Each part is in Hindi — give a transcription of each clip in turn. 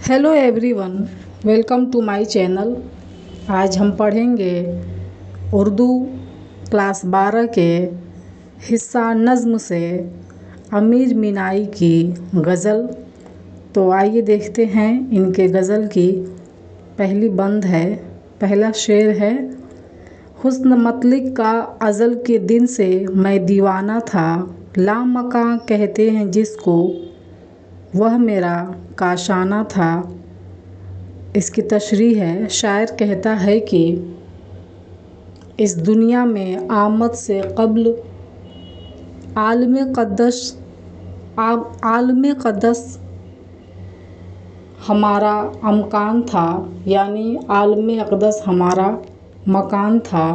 Hello everyone, welcome to my channel. आज हम पढ़ेंगे उर्दू क्लास 12 के हिस्सा नज़्म से अमीर मीनाई की गज़ल। तो आइए देखते हैं इनके गज़ल की पहली बंद है। पहला शेर है, हुस्न मतलिक का अज़ल के दिन से मैं दीवाना था, लामकां कहते हैं जिसको वह मेरा काशाना था। इसकी तशरीह है, शायर कहता है कि इस दुनिया में आमद से क़ब्ल आलम क़दस हमारा अमकान था, यानी आलम अक़दस हमारा मकान था,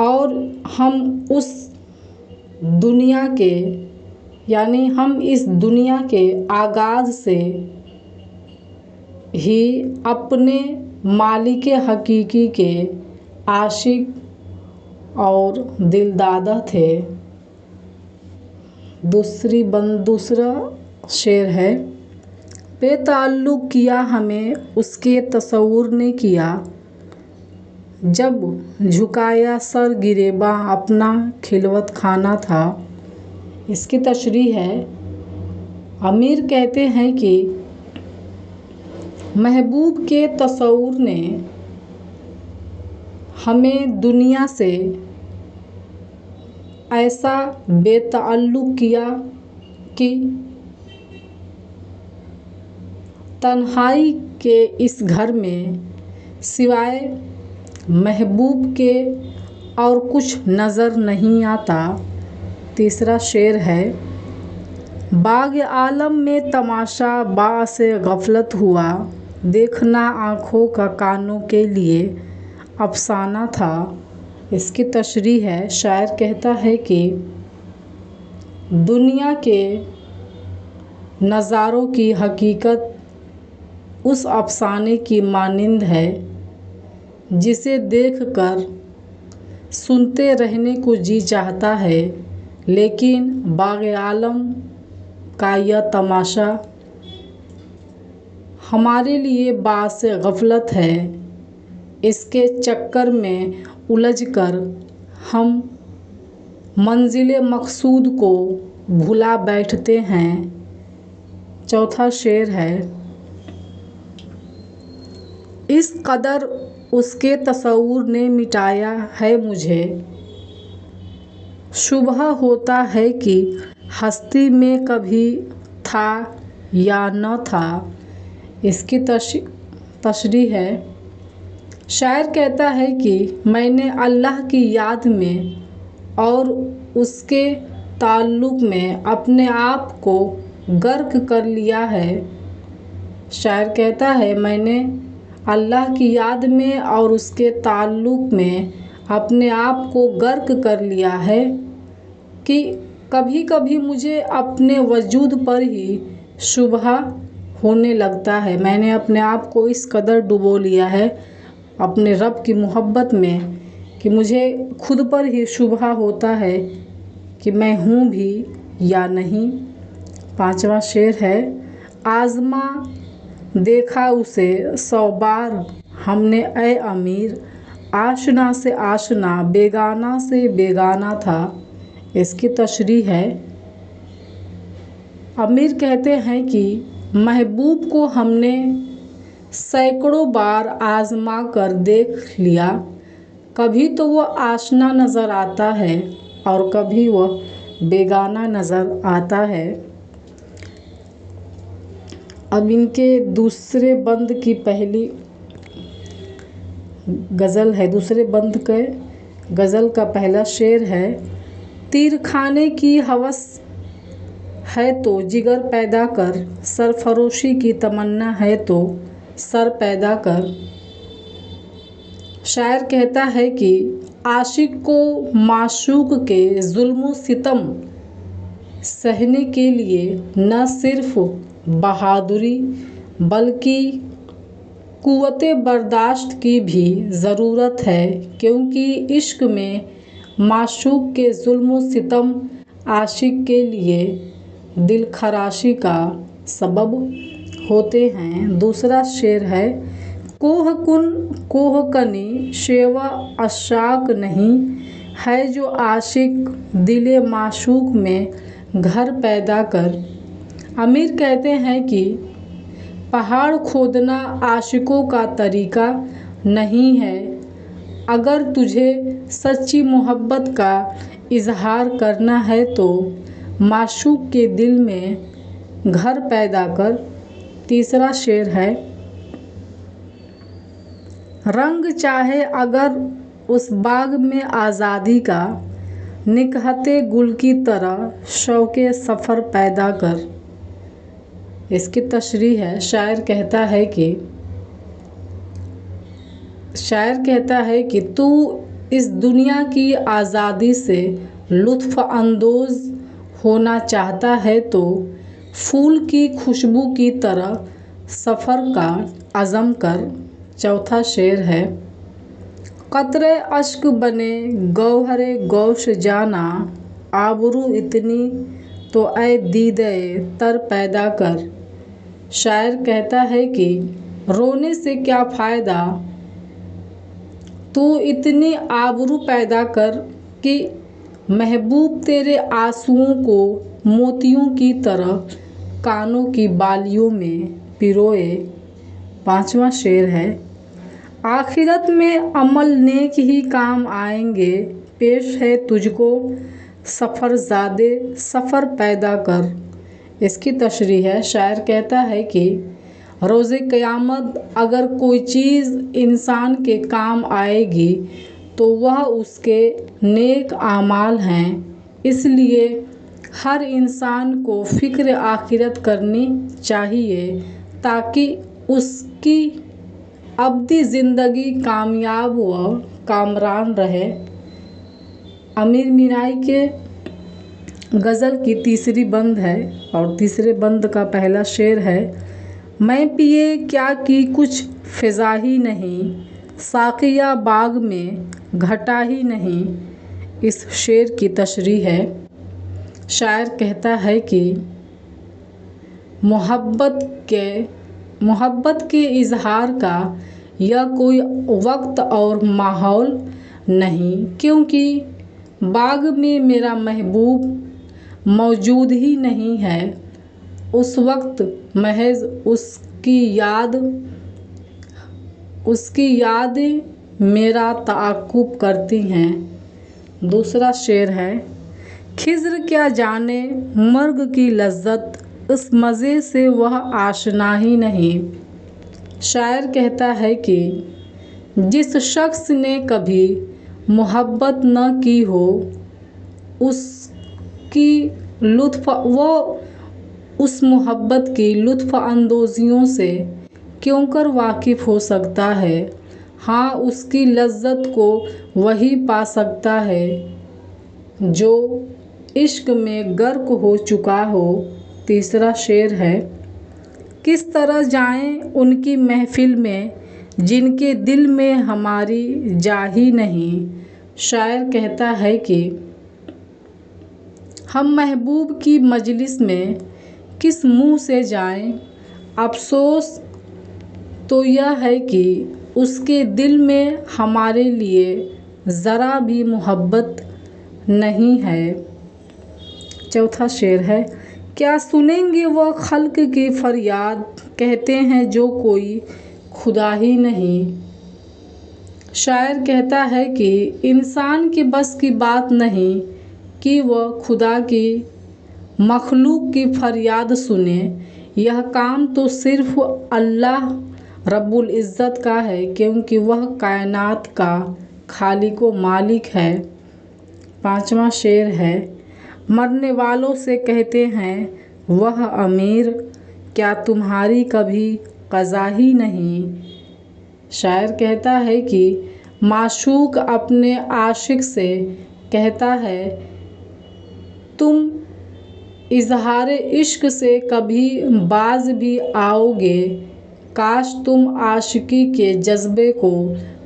और हम इस दुनिया के आगाज़ से ही अपने मालिक हकीकी के आशिक और दिलदादा थे। दूसरा शेर है, बेताल्लुक़ किया हमें उसके तसव्वुर ने किया, जब झुकाया सर गिरेबां अपना खिलवत खाना था। इसकी तशरीह है, अमीर कहते हैं कि महबूब के तसव्वुर ने हमें दुनिया से ऐसा बेताल्लुक़ किया कि तन्हाई के इस घर में सिवाय महबूब के और कुछ नज़र नहीं आता। तीसरा शेर है, बाग़ आलम में तमाशा बासे गफ़लत हुआ, देखना आँखों का कानों के लिए अफ़साना था। इसकी तशरीह है, शायर कहता है कि दुनिया के नज़ारों की हकीकत उस अफ़साने की मानिंद है जिसे देखकर सुनते रहने को जी चाहता है, लेकिन बाग़ आलम का यह तमाशा हमारे लिए बासे गफ़लत है। इसके चक्कर में उलझकर हम मंज़िल मक़सूद को भुला बैठते हैं। चौथा शेर है, इस कदर उसके तसव्वुर ने मिटाया है मुझे, शुबह होता है कि हस्ती में कभी था या न था। इसकी तशरीह है, शायर कहता है कि मैंने अल्लाह की याद में और उसके ताल्लुक़ में अपने आप को गर्क कर लिया है। शायर कहता है, मैंने अल्लाह की याद में और उसके ताल्लुक़ में अपने आप को गर्क कर लिया है कि कभी कभी मुझे अपने वजूद पर ही शुबह होने लगता है। मैंने अपने आप को इस कदर डुबो लिया है अपने रब की मोहब्बत में कि मुझे खुद पर ही शुबह होता है कि मैं हूँ भी या नहीं। पांचवा शेर है, आज़मा देखा उसे 100 बार हमने ए अमीर, आशना से आशना बेगाना से बेगाना था। इसकी तशरीह है, अमीर कहते हैं कि महबूब को हमने सैकड़ों बार आज़मा कर देख लिया, कभी तो वह आशना नज़र आता है और कभी वह बेगाना नज़र आता है। अब इनके दूसरे बंद की पहली गज़ल है। दूसरे बंद के गज़ल का पहला शेर है, तीर खाने की हवस है तो जिगर पैदा कर, सरफरोशी की तमन्ना है तो सर पैदा कर। शायर कहता है कि आशिक को माशूक के जुल्म सितम सहने के लिए न सिर्फ बहादुरी बल्कि कुव्वते बर्दाश्त की भी ज़रूरत है, क्योंकि इश्क में माशूक के जुल्म सितम आशिक के लिए दिल खराशी का सबब होते हैं। दूसरा शेर है, कोह कुन कोह कनी शेवा अशाक नहीं, है जो आशिक दिले माशूक में घर पैदा कर। आमिर कहते हैं कि पहाड़ खोदना आशिकों का तरीका नहीं है। अगर तुझे सच्ची मोहब्बत का इजहार करना है तो माशूक के दिल में घर पैदा कर। तीसरा शेर है, रंग चाहे अगर उस बाग में आज़ादी का, निकहते गुल की तरह शौक़े सफ़र पैदा कर। इसकी तशरीह है, शायर कहता है कि तू इस दुनिया की आज़ादी से लुत्फ़ अंदोज़ होना चाहता है तो फूल की खुशबू की तरह सफ़र का अज़म कर। चौथा शेर है, क़त्रे अश्क बने गौहरे गौश जाना, आबरू इतनी तो ऐ दीदे तर पैदा कर। शायर कहता है कि रोने से क्या फ़ायदा, तू इतनी आबरू पैदा कर कि महबूब तेरे आंसुओं को मोतियों की तरह कानों की बालियों में पिरोए। पाँचवा शेर है, आखिरत में अमल नेक ही काम आएंगे, पेश है तुझको सफ़र ज़ादे सफ़र पैदा कर। इसकी तशरीह है, शायर कहता है कि रोज़े क़यामत अगर कोई चीज़ इंसान के काम आएगी तो वह उसके नेक आमाल हैं। इसलिए हर इंसान को फ़िक्र आखिरत करनी चाहिए ताकि उसकी अब्दी ज़िंदगी कामयाब व कामरान रहे। आमिर मीराई के गज़ल की तीसरी बंद है और तीसरे बंद का पहला शेर है, मैं पिए क्या की कुछ फ़िज़ा ही नहीं, साक़िया बाग में घटा ही नहीं। इस शेर की तशरीह है, शायर कहता है कि मोहब्बत के इजहार का यह कोई वक्त और माहौल नहीं, क्योंकि बाग में मेरा महबूब मौजूद ही नहीं है। उस वक्त महज उसकी याद मेरा ताक़ुब करती हैं। दूसरा शेर है, खिज़्र क्या जाने मर्ग की लज़्ज़त, इस मज़े से वह आशना ही नहीं। शायर कहता है कि जिस शख्स ने कभी मोहब्बत न की हो उस मोहब्बत की लुत्फ़ अंदोज़ियों से क्यों कर वाकिफ़ हो सकता है। हाँ, उसकी लज़्ज़त को वही पा सकता है जो इश्क में गर्क हो चुका हो। तीसरा शेर है, किस तरह जाएं उनकी महफ़िल में जिनके दिल में हमारी जा ही नहीं। शायर कहता है कि हम महबूब की मजलिस में किस मुँह से जाएं, अफ़सोस तो यह है कि उसके दिल में हमारे लिए ज़रा भी मोहब्बत नहीं है। चौथा शेर है, क्या सुनेंगे वह खल्क़ की फ़रियाद, कहते हैं जो कोई खुदा ही नहीं। शायर कहता है कि इंसान के बस की बात नहीं कि वह खुदा की मखलूक की फ़रियाद सुने। यह काम तो सिर्फ़ अल्लाह रब्बुल इज़्ज़त का है, क्योंकि वह कायनात का खालिक व मालिक है। पाँचवा शेर है, मरने वालों से कहते हैं वह अमीर, क्या तुम्हारी कभी क़ज़ा ही नहीं। शायर कहता है कि माशूक अपने आशिक से कहता है, तुम इज़हारे इश्क से कभी बाज भी आओगे, काश तुम आशिकी के जज्बे को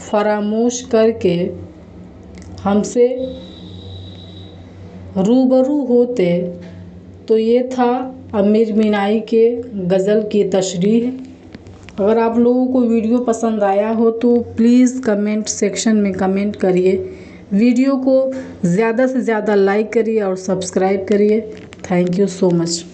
फरामोश करके हमसे रूबरू होते। तो ये था अमीर मीनाई के गज़ल की तशरीह। अगर आप लोगों को वीडियो पसंद आया हो तो प्लीज़ कमेंट सेक्शन में कमेंट करिए, वीडियो को ज़्यादा से ज़्यादा लाइक करिए और सब्सक्राइब करिए। Thank you so much.